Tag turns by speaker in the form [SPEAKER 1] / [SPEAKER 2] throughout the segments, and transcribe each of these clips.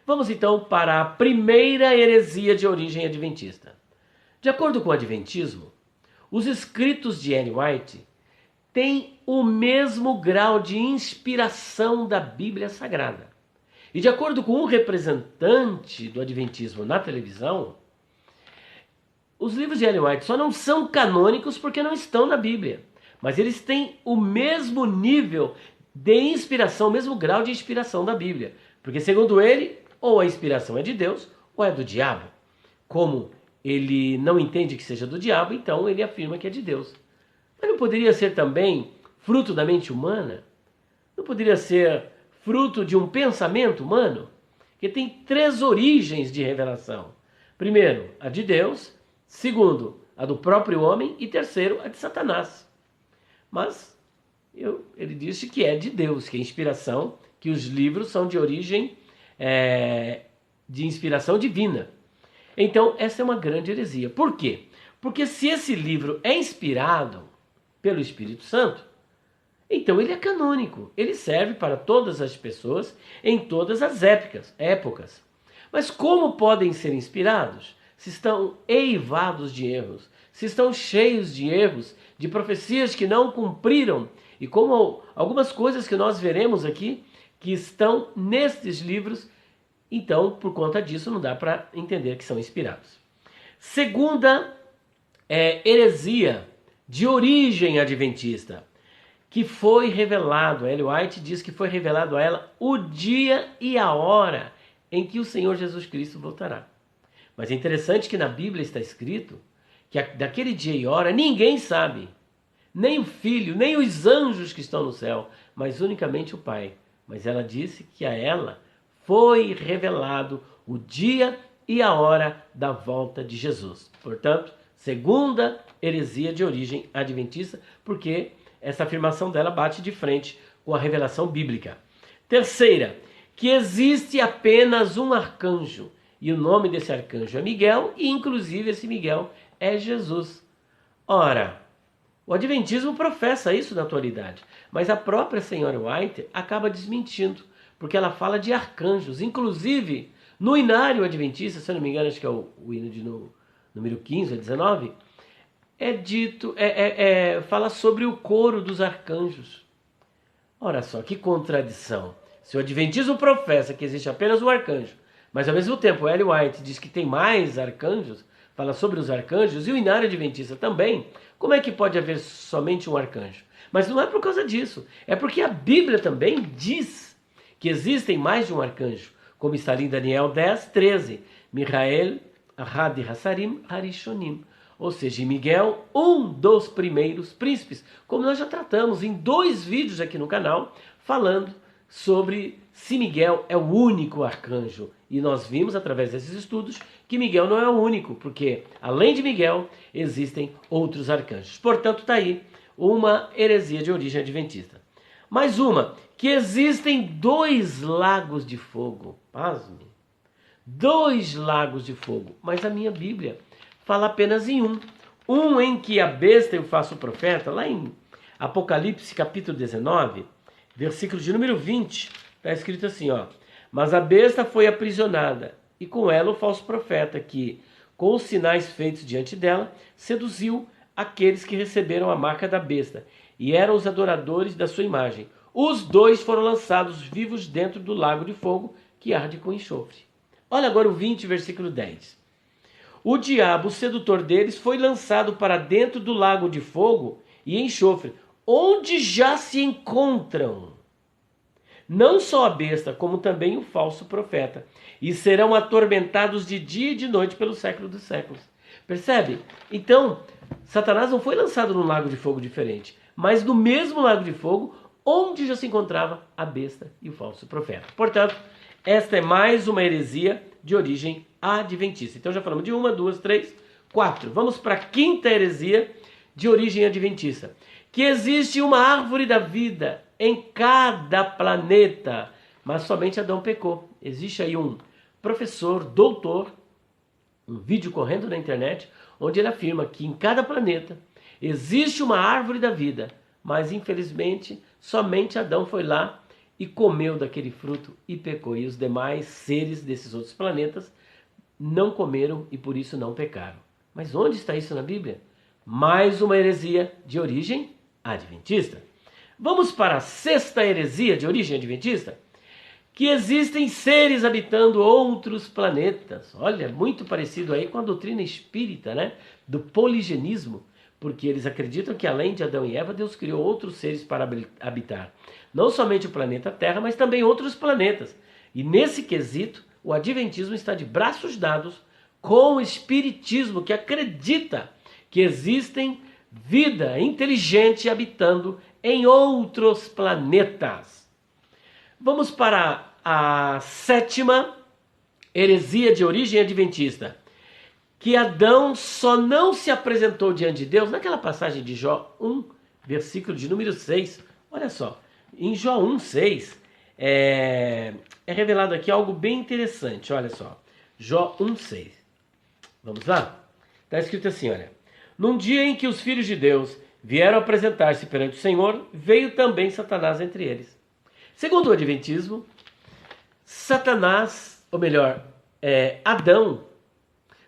[SPEAKER 1] Vamos então para a primeira heresia de origem adventista. De acordo com o Adventismo, os escritos de Ellen White têm o mesmo grau de inspiração da Bíblia Sagrada. E de acordo com um representante do Adventismo na televisão, os livros de Ellen White só não são canônicos porque não estão na Bíblia. Mas eles têm o mesmo nível de inspiração, o mesmo grau de inspiração da Bíblia. Porque segundo ele, ou a inspiração é de Deus, ou é do diabo. Como ele não entende que seja do diabo, então ele afirma que é de Deus. Mas não poderia ser também fruto da mente humana? Não poderia ser fruto de um pensamento humano? Que tem 3 origens de revelação. Primeiro, a de Deus. Segundo, a do próprio homem. E terceiro, a de Satanás. Mas ele disse que é de Deus, que é inspiração, que os livros são de origem de inspiração divina. Então, essa é uma grande heresia. Por quê? Porque se esse livro é inspirado pelo Espírito Santo, então ele é canônico. Ele serve para todas as pessoas em todas as épocas. Mas como podem ser inspirados? Se estão eivados de erros, se estão cheios de erros, de profecias que não cumpriram, e como algumas coisas que nós veremos aqui, que estão nestes livros, então, por conta disso, não dá para entender que são inspirados. Segunda heresia de origem adventista, que foi revelado, a Ellen White diz que foi revelado a ela o dia e a hora em que o Senhor Jesus Cristo voltará. Mas é interessante que na Bíblia está escrito que daquele dia e hora ninguém sabe, nem o Filho, nem os anjos que estão no céu, mas unicamente o Pai. Mas ela disse que a ela foi revelado o dia e a hora da volta de Jesus. Portanto, segunda heresia de origem adventista, porque essa afirmação dela bate de frente com a revelação bíblica. Terceira, que existe apenas um arcanjo, e o nome desse arcanjo é Miguel, e inclusive esse Miguel é Jesus. Ora, o Adventismo professa isso na atualidade, mas a própria senhora White acaba desmentindo, porque ela fala de arcanjos. Inclusive, no Inário Adventista, se eu não me engano, acho que é o hino de número 15 a 19, fala sobre o coro dos arcanjos. Ora só, que contradição. Se o Adventismo professa que existe apenas um arcanjo, mas ao mesmo tempo Ellen White diz que tem mais arcanjos, fala sobre os arcanjos, e o Inário Adventista também, como é que pode haver somente um arcanjo? Mas não é por causa disso, é porque a Bíblia também diz que existem mais de um arcanjo, como está ali em Daniel 10, 13, Michael, Hadi Hassarim, Harishonim, ou seja, Miguel, um dos primeiros príncipes, como nós já tratamos em 2 vídeos aqui no canal, falando sobre se Miguel é o único arcanjo. E nós vimos através desses estudos que Miguel não é o único, porque além de Miguel existem outros arcanjos. Portanto, está aí uma heresia de origem adventista. Mais uma, que existem 2 lagos de fogo. Pasme. 2 lagos de fogo, mas a minha Bíblia fala apenas em um. Um em que a besta e o falso profeta, lá em Apocalipse capítulo 19, versículo de número 20, está escrito assim, ó: mas a besta foi aprisionada, e com ela o falso profeta, que, com os sinais feitos diante dela, seduziu aqueles que receberam a marca da besta, e eram os adoradores da sua imagem. Os 2 foram lançados vivos dentro do lago de fogo, que arde com enxofre. Olha agora o 20, versículo 10. O diabo, o sedutor deles, foi lançado para dentro do lago de fogo e enxofre, onde já se encontram não só a besta, como também o falso profeta, e serão atormentados de dia e de noite pelo século dos séculos. Percebe? Então, Satanás não foi lançado num lago de fogo diferente, mas no mesmo lago de fogo, onde já se encontrava a besta e o falso profeta. Portanto, esta é mais uma heresia de origem adventista. Então já falamos de 1, 2, 3, 4. Vamos para a quinta heresia de origem adventista. Que existe uma árvore da vida em cada planeta, mas somente Adão pecou. Existe aí um professor, doutor, um vídeo correndo na internet, onde ele afirma que em cada planeta existe uma árvore da vida, mas infelizmente somente Adão foi lá e comeu daquele fruto e pecou. E os demais seres desses outros planetas não comeram e por isso não pecaram. Mas onde está isso na Bíblia? Mais uma heresia de origem adventista. Vamos para a sexta heresia de origem adventista? Que existem seres habitando outros planetas. Olha, muito parecido aí com a doutrina espírita, né? Do poligenismo, porque eles acreditam que além de Adão e Eva, Deus criou outros seres para habitar. Não somente o planeta Terra, mas também outros planetas. E nesse quesito, o adventismo está de braços dados com o espiritismo, que acredita que existem vida inteligente habitando em outros planetas. Vamos para a sétima heresia de origem adventista. Que Adão só não se apresentou diante de Deus, naquela passagem de Jó 1, versículo de número 6. Olha só, em Jó 1, 6, é revelado aqui algo bem interessante. Olha só, Jó 1, 6. Vamos lá? Está escrito assim, olha. Num dia em que os filhos de Deus vieram apresentar-se perante o Senhor, veio também Satanás entre eles. Segundo o Adventismo, Satanás, ou melhor, Adão,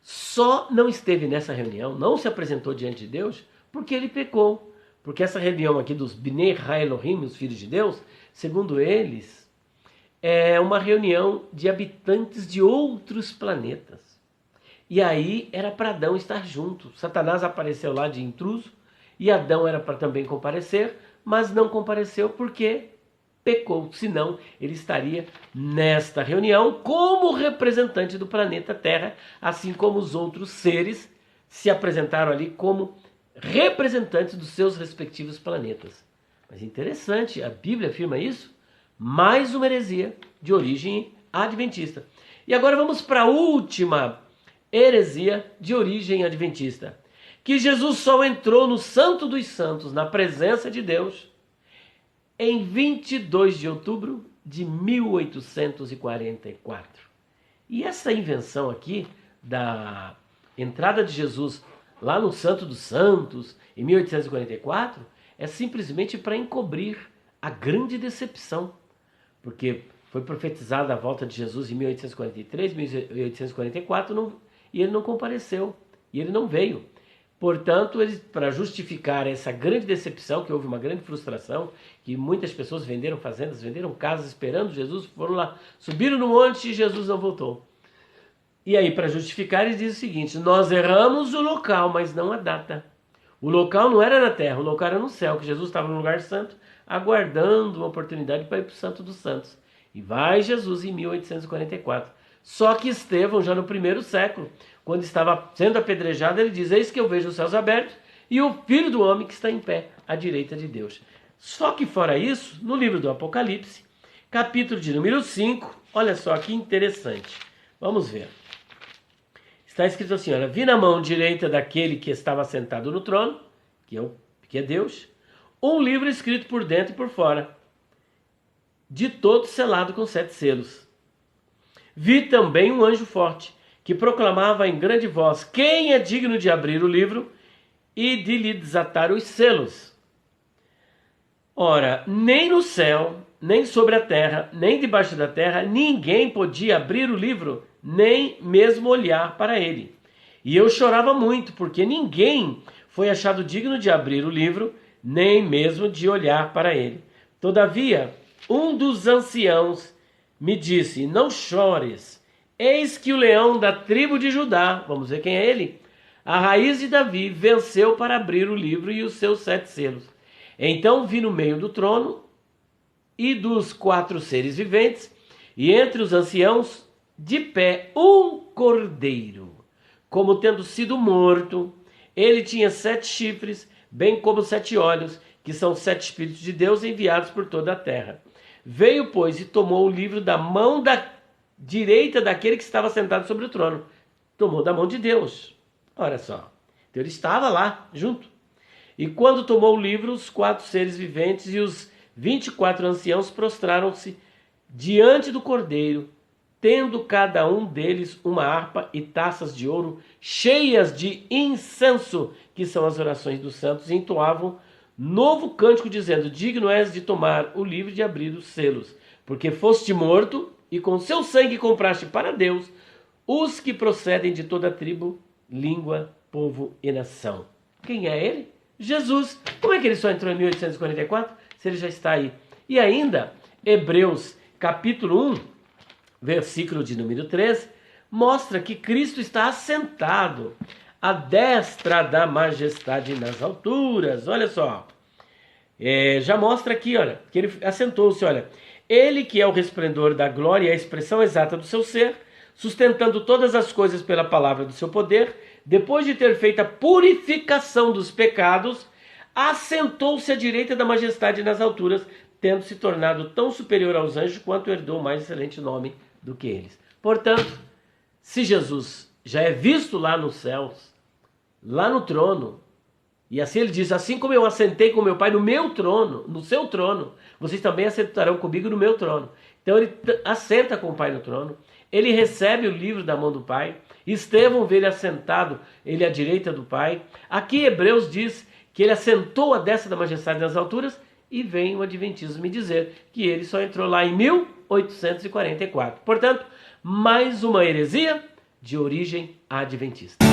[SPEAKER 1] só não esteve nessa reunião, não se apresentou diante de Deus, porque ele pecou. Porque essa reunião aqui dos Bnei Ha-Elohim, os filhos de Deus, segundo eles, é uma reunião de habitantes de outros planetas. E aí era para Adão estar junto. Satanás apareceu lá de intruso, e Adão era para também comparecer, mas não compareceu porque pecou, senão ele estaria nesta reunião como representante do planeta Terra, assim como os outros seres se apresentaram ali como representantes dos seus respectivos planetas. Mas interessante, a Bíblia afirma isso, mais uma heresia de origem adventista. E agora vamos para a última heresia de origem adventista, que Jesus só entrou no Santo dos Santos, na presença de Deus, em 22 de outubro de 1844. E essa invenção aqui da entrada de Jesus lá no Santo dos Santos, em 1844, é simplesmente para encobrir a grande decepção. Porque foi profetizada a volta de Jesus em 1843, 1844, e ele não compareceu, e ele não veio. Portanto, eles, para justificar essa grande decepção, que houve uma grande frustração, que muitas pessoas venderam fazendas, venderam casas esperando Jesus, foram lá, subiram no monte e Jesus não voltou. E aí, para justificar, eles dizem o seguinte: nós erramos o local, mas não a data. O local não era na terra, o local era no céu, que Jesus estava no lugar santo, aguardando uma oportunidade para ir para o Santo dos Santos. E vai Jesus em 1844. Só que Estevão, já no primeiro século, quando estava sendo apedrejado, ele diz: eis que eu vejo os céus abertos e o Filho do Homem que está em pé à direita de Deus. Só que fora isso, no livro do Apocalipse, capítulo de número 5, olha só que interessante. Vamos ver. Está escrito assim, olha, vi na mão direita daquele que estava sentado no trono, que é Deus, um livro escrito por dentro e por fora, de todo selado com 7 selos. Vi também um anjo forte, que proclamava em grande voz: quem é digno de abrir o livro e de lhe desatar os selos? Ora, nem no céu, nem sobre a terra, nem debaixo da terra, ninguém podia abrir o livro, nem mesmo olhar para ele. E eu chorava muito, porque ninguém foi achado digno de abrir o livro, nem mesmo de olhar para ele. Todavia, um dos anciãos me disse: não chores, eis que o leão da tribo de Judá, vamos ver quem é ele, a raiz de Davi, venceu para abrir o livro e os seus 7 selos. Então vi no meio do trono e dos 4 seres viventes, e entre os anciãos, de pé, um cordeiro, como tendo sido morto. Ele tinha 7 chifres, bem como 7 olhos, que são 7 Espíritos de Deus enviados por toda a terra. Veio, pois, e tomou o livro da mão da direita daquele que estava sentado sobre o trono. Tomou da mão de Deus. Olha só. Então ele estava lá, junto. E quando tomou o livro, os 4 seres viventes e os 24 anciãos prostraram-se diante do cordeiro, tendo cada um deles uma harpa e taças de ouro cheias de incenso, que são as orações dos santos, e entoavam novo cântico dizendo: digno és de tomar o livro e de abrir os selos, porque foste morto e com seu sangue compraste para Deus os que procedem de toda tribo, língua, povo e nação. Quem é ele? Jesus. Como é que ele só entrou em 1844? Se ele já está aí. E ainda, Hebreus capítulo 1, versículo de número 3, mostra que Cristo está assentado à destra da majestade nas alturas. Olha só. Já mostra aqui, olha, que ele assentou-se, olha. Ele que é o resplendor da glória e a expressão exata do seu ser, sustentando todas as coisas pela palavra do seu poder, depois de ter feito a purificação dos pecados, assentou-se à direita da majestade nas alturas, tendo se tornado tão superior aos anjos quanto herdou o mais excelente nome do que eles. Portanto, se Jesus já é visto lá nos céus, lá no trono, e assim ele diz: assim como eu assentei com meu Pai no meu trono, no seu trono, vocês também assentarão comigo no meu trono. Então ele assenta com o Pai no trono, ele recebe o livro da mão do Pai, Estevão vê ele assentado, ele à direita do Pai. Aqui Hebreus diz que ele assentou à destra da majestade nas alturas, e vem o Adventismo me dizer que ele só entrou lá em 1844. Portanto, mais uma heresia de origem adventista.